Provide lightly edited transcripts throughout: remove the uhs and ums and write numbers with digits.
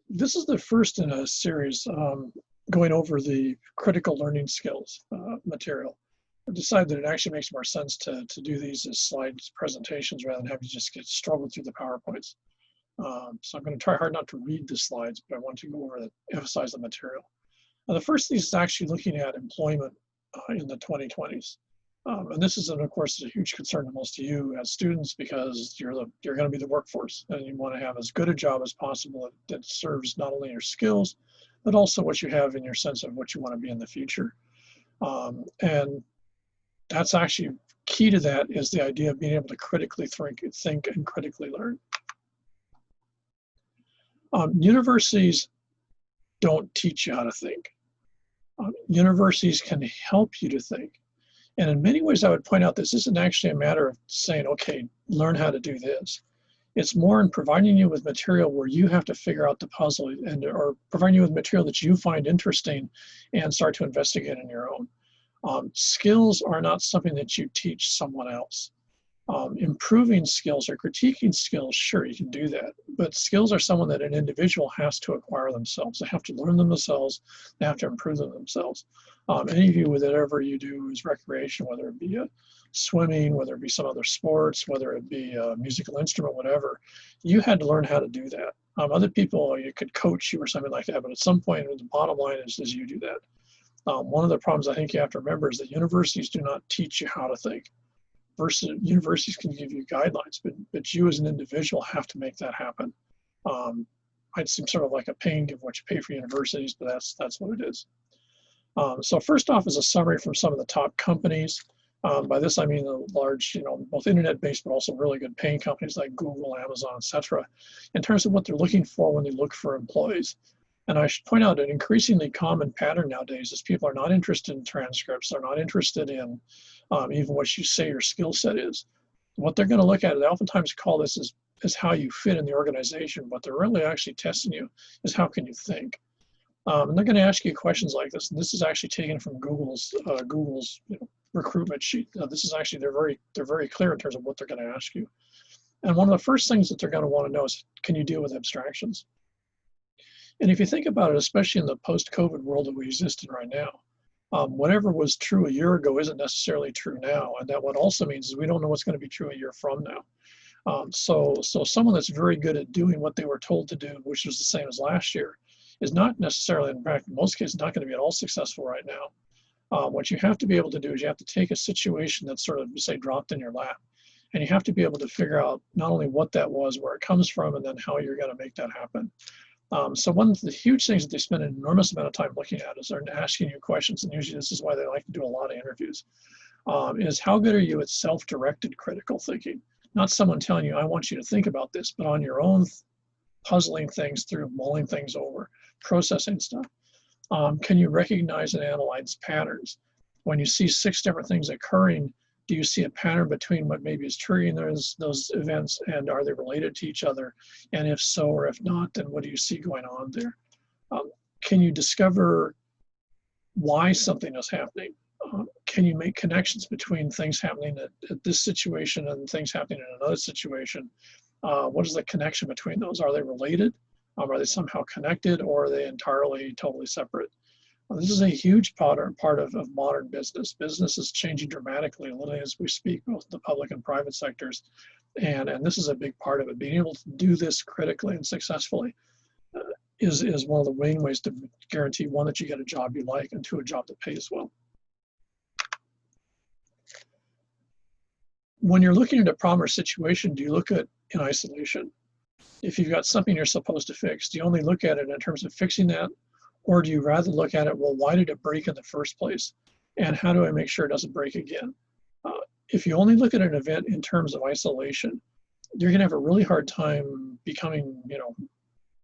This is the first in a series going over the critical learning skills material. I decided that it actually makes more sense to do these as slides presentations rather than have you just get struggled through the PowerPoints. So I'm going to try hard not to read the slides, but I want to go over the emphasize the material. The first of these is actually looking at employment in the 2020s. And this is, of course, a huge concern to most of you as students because you're going to be the workforce and you want to have as good a job as possible that serves not only your skills, but also what you have in your sense of what you want to be in the future. And that's actually key to that is the idea of being able to critically think and critically learn. Universities don't teach you how to think. Universities can help you to think. And in many ways, I would point out this isn't actually a matter of saying, okay, learn how to do this. It's more in providing you with material where you have to figure out the puzzle or providing you with material that you find interesting and start to investigate on your own. Skills are not something that you teach someone else. Improving skills or critiquing skills, sure, you can do that. But skills are someone that an individual has to acquire themselves. They have to learn them themselves. They have to improve them themselves. Any of you, whatever you do is recreation, whether it be swimming, whether it be some other sports, whether it be a musical instrument, whatever, you had to learn how to do that. Other people, you could coach you or something like that, but at some point, the bottom line is you do that. One of the problems I think you have to remember is that universities do not teach you how to think. Versus universities can give you guidelines, but you as an individual have to make that happen. I'd seem sort of like a paying give what you pay for universities, but that's what it is. So first off is a summary from some of the top companies. By this I mean the large, both internet-based but also really good paying companies like Google, Amazon, etc. in terms of what they're looking for when they look for employees. And I should point out an increasingly common pattern nowadays is people are not interested in transcripts. They're not interested in even what you say your skill set is. What they're going to look at, they oftentimes call this is how you fit in the organization. What they're really actually testing you is how can you think. And they're going to ask you questions like this. And this is actually taken from Google's recruitment sheet. This is actually they're very clear in terms of what they're going to ask you. And one of the first things that they're going to want to know is, can you deal with abstractions? And if you think about it, especially in the post-COVID world that we exist in right now, whatever was true a year ago isn't necessarily true now. And that what also means is we don't know what's going to be true a year from now. So someone that's very good at doing what they were told to do, which was the same as last year, is not necessarily, in fact, in most cases, not going to be at all successful right now. What you have to be able to do is you have to take a situation that's sort of, say, dropped in your lap. And you have to be able to figure out not only what that was, where it comes from, and then how you're going to make that happen. So one of the huge things that they spend an enormous amount of time looking at is they're asking you questions, and usually this is why they like to do a lot of interviews, is how good are you at self-directed critical thinking? Not someone telling you, I want you to think about this, but on your own, puzzling things through, mulling things over, processing stuff. Can you recognize and analyze patterns? When you see 6 different things occurring, do you see a pattern between what maybe is triggering those events, and are they related to each other? And if so, or if not, then what do you see going on there? Can you discover why something is happening? Can you make connections between things happening at this situation and things happening in another situation? What is the connection between those? Are they related? Are they somehow connected, or are they entirely, totally separate? This is a huge part of modern business. Business is changing dramatically, literally as we speak, both the public and private sectors. And this is a big part of it. Being able to do this critically and successfully is one of the main ways to guarantee, one, that you get a job you like, and 2, a job that pays well. When you're looking at a problem or situation, do you look at it in isolation? If you've got something you're supposed to fix, do you only look at it in terms of fixing that? Or do you rather look at it, well, why did it break in the first place? And how do I make sure it doesn't break again? If you only look at an event in terms of isolation, you're going to have a really hard time becoming,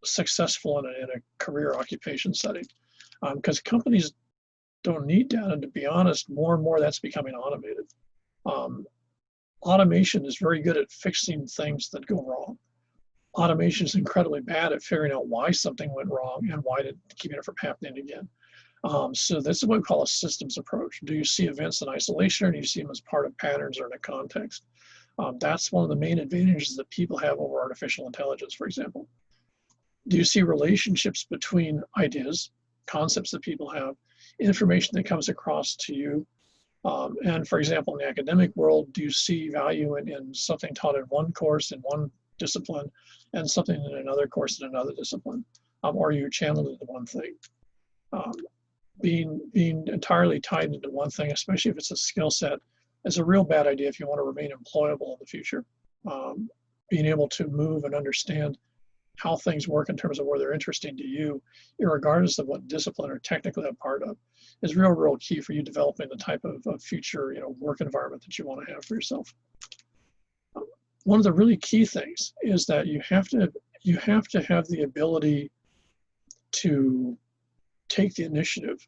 successful in a career occupation setting, because companies don't need data. And to be honest, more and more that's becoming automated. Automation is very good at fixing things that go wrong. Automation is incredibly bad at figuring out why something went wrong and keeping it from happening again. So this is what we call a systems approach. Do you see events in isolation, or do you see them as part of patterns or in a context? That's one of the main advantages that people have over artificial intelligence, for example. Do you see relationships between ideas, concepts that people have, information that comes across to you? And for example, in the academic world, do you see value in something taught in one course in one discipline and something in another course in another discipline? Or are you channeled into one thing? Um, being entirely tied into one thing, especially if it's a skill set, is a real bad idea if you want to remain employable in the future. Being able to move and understand how things work in terms of where they're interesting to you, regardless of what discipline or technically a part of, is real key for you developing the type of future work environment that you want to have for yourself. One of the really key things is that you have to have the ability to take the initiative.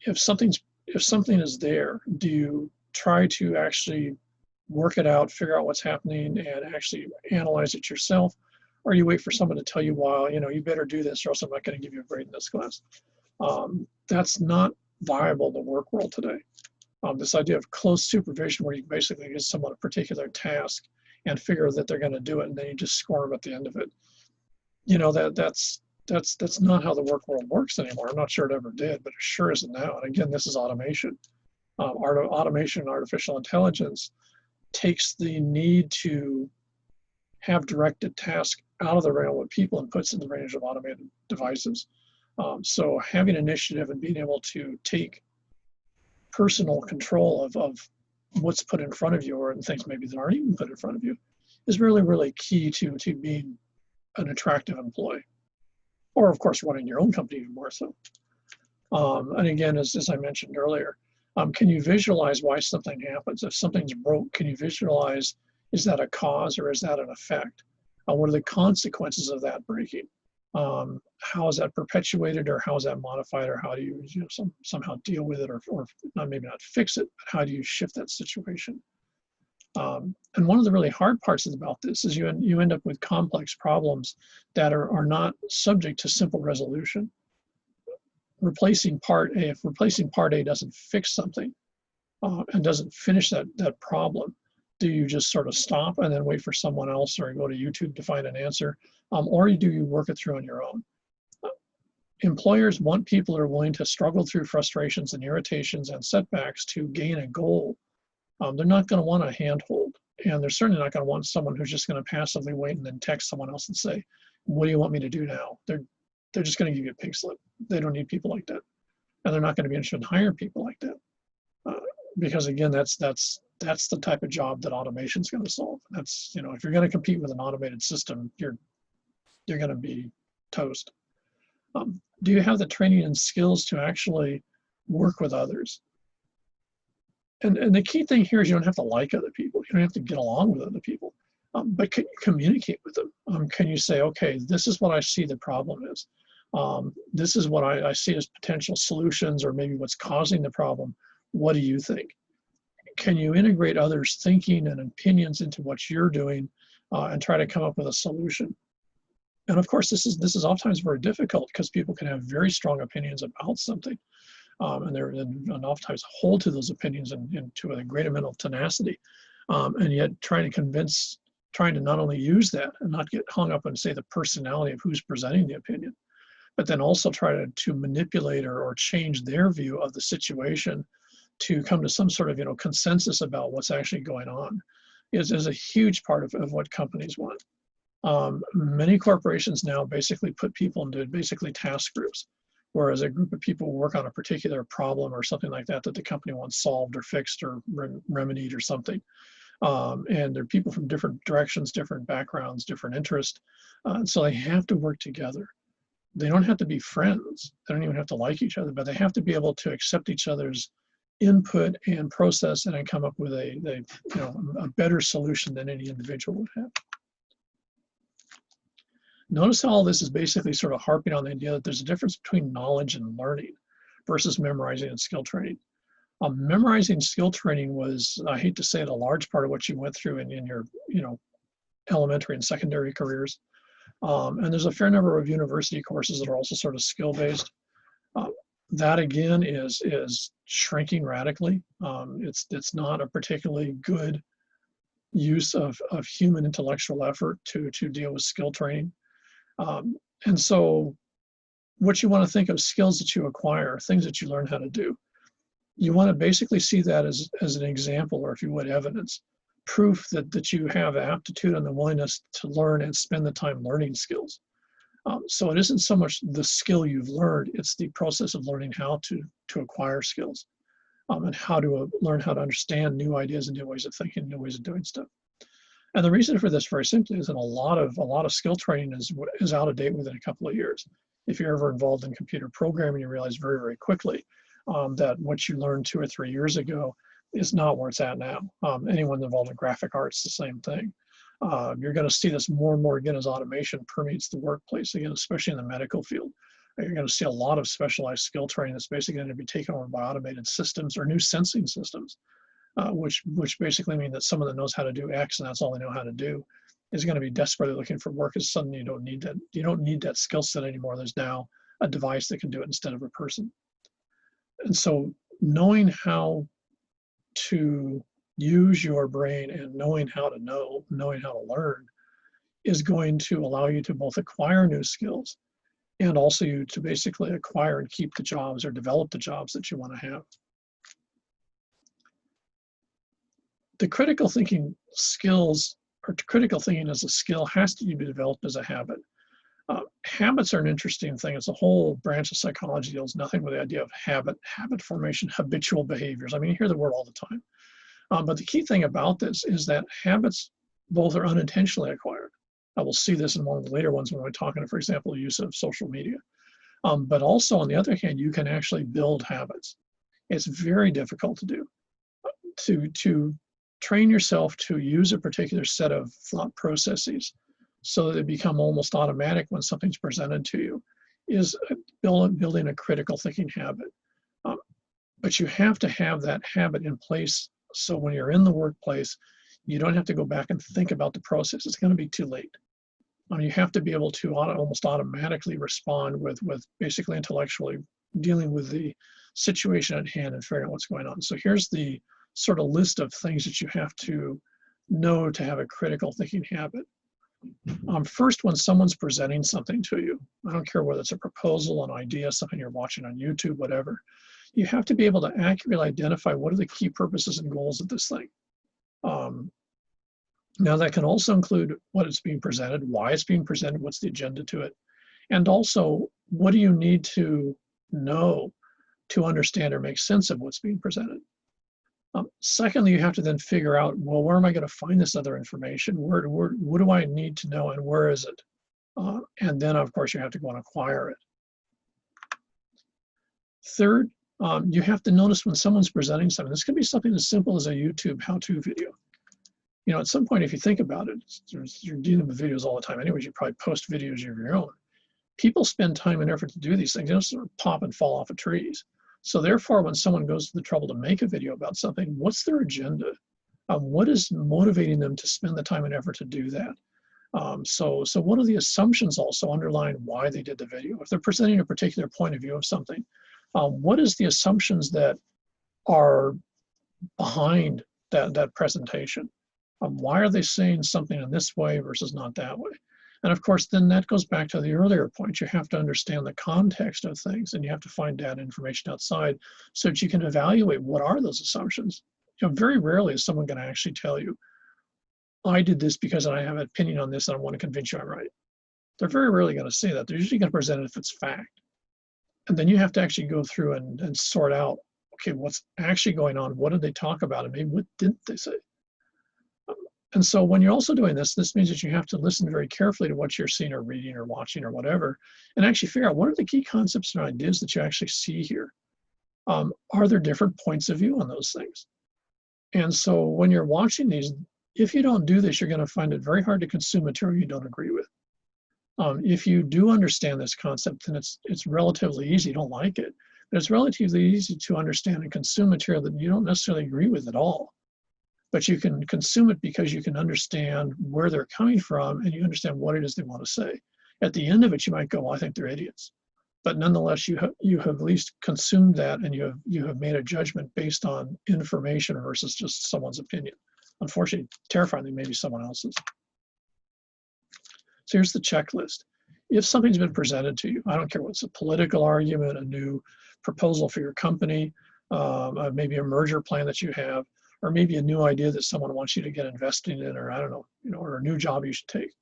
If something is there, do you try to actually work it out, figure out what's happening, and actually analyze it yourself? Or you wait for someone to tell you, well, you better do this or else I'm not going to give you a grade in this class. That's not viable in the work world today. This idea of close supervision where you basically give someone a particular task and figure that they're going to do it and then you just score them at the end of it. That's not how the work world works anymore. I'm not sure it ever did, but it sure isn't now. And again, this is automation. Automation and artificial intelligence takes the need to have directed tasks out of the realm of people and puts in the range of automated devices. So having initiative and being able to take personal control of what's put in front of you or things maybe that aren't even put in front of you is really key to being an attractive employee. Or of course, running your own company even more so. And again, as I mentioned earlier, can you visualize why something happens? If something's broke, can you visualize, is that a cause or is that an effect? What are the consequences of that breaking? How is that perpetuated or how is that modified, or how do you, somehow deal with it, or maybe not fix it, but how do you shift that situation? And one of the really hard parts about this is you end up with complex problems that are not subject to simple resolution. Replacing part A, if replacing part A doesn't fix something and doesn't finish that problem, do you just sort of stop and then wait for someone else or go to YouTube to find an answer? Or do you work it through on your own? Employers want people that are willing to struggle through frustrations and irritations and setbacks to gain a goal. They're not going to want a handhold, and they're certainly not going to want someone who's just going to passively wait and then text someone else and say, what do you want me to do now? They're just going to give you a pink slip. They don't need people like that. And they're not going to be interested in hiring people like that. Because again, that's the type of job that automation is going to solve. That's, if you're going to compete with an automated system, you're going to be toast. Do you have the training and skills to actually work with others? And the key thing here is you don't have to like other people. You don't have to get along with other people. But can you communicate with them? Can you say, okay, this is what I see the problem is. This is what I see as potential solutions, or maybe what's causing the problem. What do you think? Can you integrate others' thinking and opinions into what you're doing and try to come up with a solution? And of course, this is oftentimes very difficult because people can have very strong opinions about something. And oftentimes hold to those opinions and to a great amount of tenacity. And yet trying to not only use that and not get hung up on, say, the personality of who's presenting the opinion, but then also try to manipulate or change their view of the situation to come to some sort of consensus about what's actually going on is a huge part of what companies want. Many corporations now basically put people into basically task groups, whereas a group of people work on a particular problem or something like that the company wants solved or fixed or remedied or something. And they're people from different directions, different backgrounds, different interests. So they have to work together. They don't have to be friends. They don't even have to like each other, but they have to be able to accept each other's input and process and then come up with a better solution than any individual would have. Notice how all this is basically sort of harping on the idea that there's a difference between knowledge and learning versus memorizing and skill training. Memorizing skill training was, I hate to say it, a large part of what you went through in your elementary and secondary careers. And there's a fair number of university courses that are also sort of skill-based. That again is shrinking radically. It's not a particularly good use of human intellectual effort to deal with skill training. And so what you want to think of skills that you acquire, things that you learn how to do. You want to basically see that as an example, or if you would, evidence, proof that you have aptitude and the willingness to learn and spend the time learning skills. So it isn't so much the skill you've learned, it's the process of learning how to acquire skills, and how to learn how to understand new ideas and new ways of thinking, new ways of doing stuff. And the reason for this, very simply, is that a lot of skill training is out of date within a couple of years. If you're ever involved in computer programming, you realize very, very quickly that what you learned 2 or 3 years ago is not where it's at now. Anyone involved in graphic arts, the same thing. You're going to see this more and more again as automation permeates the workplace, again, especially in the medical field. You're going to see a lot of specialized skill training that's basically going to be taken over by automated systems or new sensing systems, which basically mean that someone that knows how to do X and that's all they know how to do is going to be desperately looking for work, and suddenly you don't need that skill set anymore. There's now a device that can do it instead of a person. And so knowing how to use your brain and knowing how to learn is going to allow you to both acquire new skills and also you to basically acquire and keep the jobs or develop the jobs that you want to have. The critical thinking skills, or critical thinking as a skill, has to be developed as a habit. Habits are an interesting thing. It's a whole branch of psychology that deals nothing with the idea of habit formation, habitual behaviors. I mean, you hear the word all the time. But the key thing about this is that habits both are unintentionally acquired. I will see this in one of the later ones when we're talking, for example, the use of social media. But also, on the other hand, you can actually build habits. It's very difficult to do. To train yourself to use a particular set of thought processes so that they become almost automatic when something's presented to you is building a critical thinking habit. But you have to have that habit in place so when you're in the workplace, you don't have to go back and think about the process. It's going to be too late. You have to be able to almost automatically respond with basically intellectually dealing with the situation at hand and figuring out what's going on. So here's the sort of list of things that you have to know to have a critical thinking habit. First, when someone's presenting something to you, I don't care whether it's a proposal, an idea, something you're watching on YouTube, whatever, you have to be able to accurately identify what are the key purposes and goals of this thing. Now that can also include what is being presented, why it's being presented, what's the agenda to it, and also what do you need to know to understand or make sense of what's being presented. Secondly, you have to then figure out, well, where am I going to find this other information? What do I need to know and where is it? And then, of course, you have to go and acquire it. Third, you have to notice when someone's presenting something. This could be something as simple as a YouTube how-to video. You know, at some point, if you think about it, you're dealing with videos all the time anyways, you probably post videos of your own. People spend time and effort to do these things. They don't sort of pop and fall off of trees. So therefore, when someone goes to the trouble to make a video about something, what's their agenda? What is motivating them to spend the time and effort to do that? So what are the assumptions also underlying why they did the video? If they're presenting a particular point of view of something, what is the assumptions that are behind that presentation? Why are they saying something in this way versus not that way? And of course, then that goes back to the earlier point. You have to understand the context of things, and you have to find data information outside so that you can evaluate what are those assumptions. You know, very rarely is someone going to actually tell you, I did this because I have an opinion on this and I want to convince you I'm right. They're very rarely going to say that. They're usually going to present it if it's fact. And then you have to actually go through and sort out, okay, what's actually going on? What did they talk about? And maybe what didn't they say? And so when you're also doing this, this means that you have to listen very carefully to what you're seeing or reading or watching or whatever, and actually figure out what are the key concepts and ideas that you actually see here. Are there different points of view on those things? And so when you're watching these, if you don't do this, you're going to find it very hard to consume material you don't agree with. If you do understand this concept, then it's relatively easy. You don't like it, but it's relatively easy to understand and consume material that you don't necessarily agree with at all. But you can consume it because you can understand where they're coming from and you understand what it is they want to say. At the end of it, you might go, well, I think they're idiots. But nonetheless, you have at least consumed that and you have made a judgment based on information versus just someone's opinion. Unfortunately, terrifyingly, maybe someone else's. So here's the checklist. if something's been presented to you, I don't care what's a political argument, a new proposal for your company, maybe a merger plan that you have, or maybe a new idea that someone wants you to get investing in, or I don't know, or a new job you should take.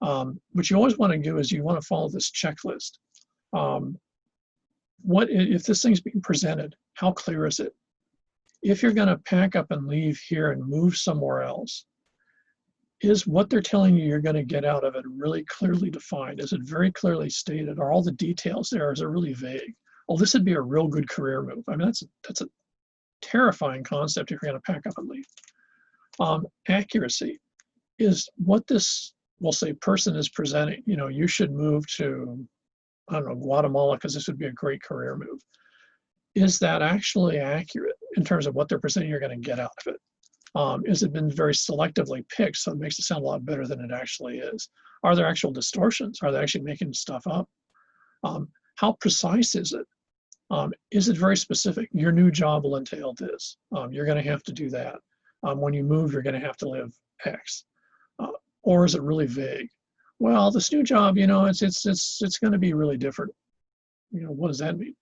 What you always want to do is you want to follow this checklist. What if this thing's being presented? How clear is it? If you're going to pack up and leave here and move somewhere else, is what they're telling you you're going to get out of it really clearly defined? Is it very clearly stated? Are all the details there? Or is it really vague? Well, this would be a real good career move. I mean, that's a terrifying concept if you're going to pack up and leave. Accuracy is what this, we'll say, person is presenting. You know, you should move to, I don't know, Guatemala because this would be a great career move. Is that actually accurate in terms of what they're presenting you're going to get out of it? Has it been very selectively picked so it makes it sound a lot better than it actually is? Are there actual distortions? Are they actually making stuff up? How precise is it? Is it very specific? Your new job will entail this. You're going to have to do that. When you move, you're going to have to live X. Or is it really vague? Well, this new job, you know, it's going to be really different. You know, what does that mean?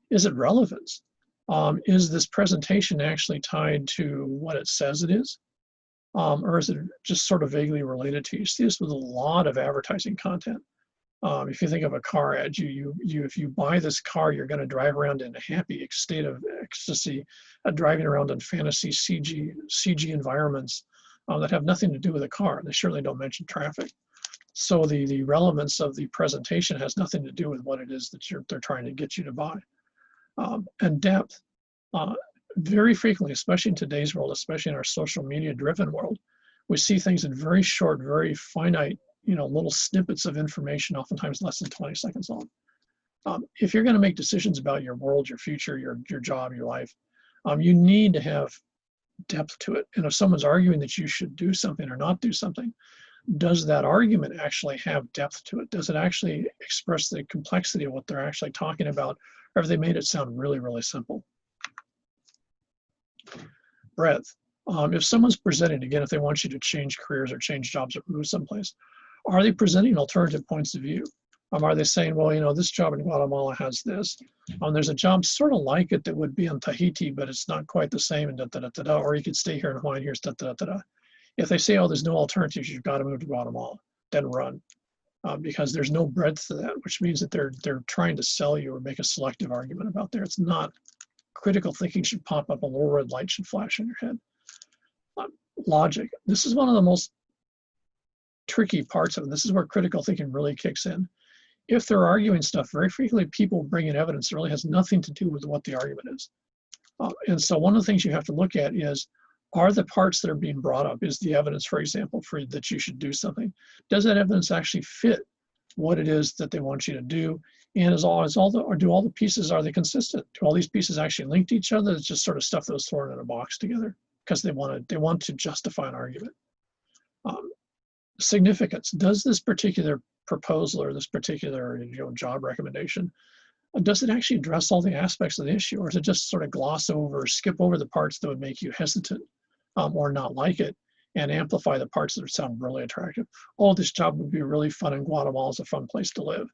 Is it relevance? Is this presentation actually tied to what it says it is? Or is it just sort of vaguely related to? You see this with a lot of advertising content. If you think of a car ad, if you buy this car, you're going to drive around in a happy state of ecstasy, driving around in fantasy CG environments that have nothing to do with the car. They surely don't mention traffic. So the relevance of the presentation has nothing to do with what it is that they're trying to get you to buy. And depth, very frequently, especially in today's world, especially in our social media driven world, we see things in very short, very finite, you know, little snippets of information, oftentimes less than 20 seconds long. If you're going to make decisions about your world, your future, your job, your life, you need to have depth to it. And if someone's arguing that you should do something or not do something, does that argument actually have depth to it? Does it actually express the complexity of what they're actually talking about? Or have they made it sound really, really simple? Breadth. If someone's presenting, again, if they want you to change careers or change jobs or move someplace, are they presenting alternative points of view? Are they saying, well, you know, this job in Guatemala has this. There's a job sort of like it that would be in Tahiti, but it's not quite the same, and da-da-da-da-da, or you could stay here in Hawaii, and here's da-da-da-da-da. If they say, oh, there's no alternatives, you've got to move to Guatemala, then run. Because there's no breadth to that, which means that they're trying to sell you or make a selective argument about there. It's not. Critical thinking should pop up, a little red light should flash in your head. Logic. This is one of the most tricky parts of it. This is where critical thinking really kicks in. If they're arguing stuff, very frequently people bring in evidence that really has nothing to do with what the argument is. And so one of the things you have to look at is, are the parts that are being brought up, is the evidence, for example, for that you should do something, does that evidence actually fit what it is that they want you to do? And do all the pieces, are they consistent? Do all these pieces actually link to each other? It's just sort of stuff that was thrown in a box together because they want to justify an argument. Significance. Does this particular proposal or this particular job recommendation, does it actually address all the aspects of the issue, or is it just sort of gloss over, skip over the parts that would make you hesitant or not like it, and amplify the parts that sound really attractive? Oh, this job would be really fun in Guatemala. It's a fun place to live.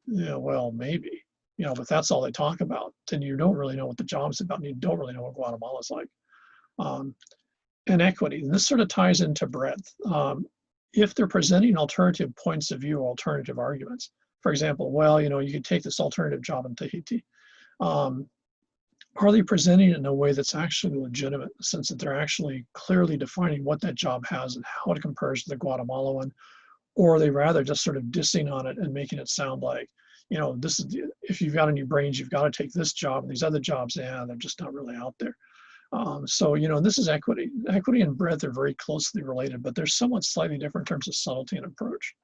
Yeah, well, maybe, but that's all they talk about. Then you don't really know what the job's about, and you don't really know what Guatemala's like. And equity, and this sort of ties into breadth. If they're presenting alternative points of view, alternative arguments, for example, well, you could take this alternative job in Tahiti. Are they presenting it in a way that's actually legitimate, in the sense that they're actually clearly defining what that job has and how it compares to the Guatemala one? Or are they rather just sort of dissing on it and making it sound like, this is, if you've got any brains, you've got to take this job, and these other jobs, they're just not really out there. So, this is equity. Equity and breadth are very closely related, but they're somewhat slightly different in terms of subtlety and approach.